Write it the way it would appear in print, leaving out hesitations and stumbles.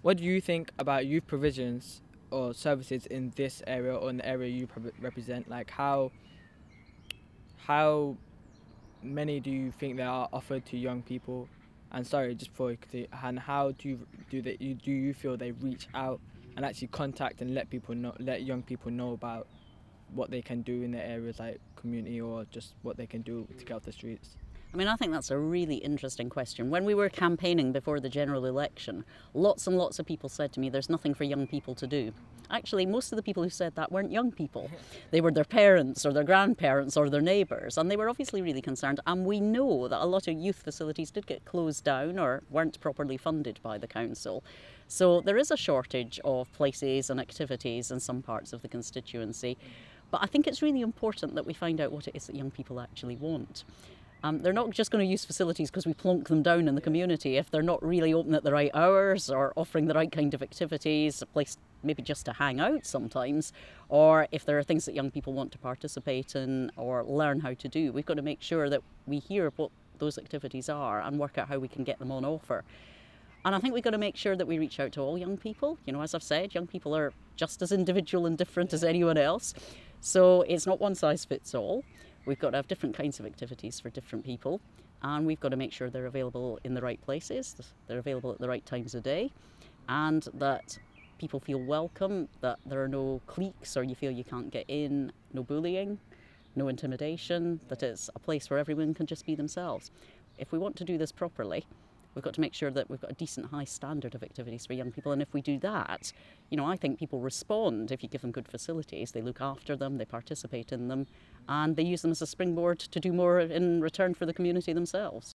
What do you think about youth provisions or services in this area or in the area you represent? Like how many do you think there are offered to young people? And sorry, just before you continue, and how do you feel they reach out and actually contact and let young people know about what they can do in their areas like community or just what they can do to get off the streets? I mean, I think that's a really interesting question. When we were campaigning before the general election, lots and lots of people said to me, there's nothing for young people to do. Actually, most of the people who said that weren't young people. They were their parents or their grandparents or their neighbours, and they were obviously really concerned. And we know that a lot of youth facilities did get closed down or weren't properly funded by the council. So there is a shortage of places and activities in some parts of the constituency. But I think it's really important that we find out what it is that young people actually want. They're not just going to use facilities because we plonk them down in the community if they're not really open at the right hours or offering the right kind of activities, a place maybe just to hang out sometimes, or if there are things that young people want to participate in or learn how to do. We've got to make sure that we hear what those activities are and work out how we can get them on offer. And I think we've got to make sure that we reach out to all young people. You know, as I've said, young people are just as individual and different as anyone else. So it's not one size fits all. We've got to have different kinds of activities for different people, and we've got to make sure they're available in the right places, they're available at the right times of day, and that people feel welcome, that there are no cliques or you feel you can't get in, no bullying, no intimidation, that it's a place where everyone can just be themselves. If we want to do this properly, we've got to make sure that we've got a decent high standard of activities for young people, and if we do that, you know, I think people respond if you give them good facilities. They look after them, they participate in them, and they use them as a springboard to do more in return for the community themselves.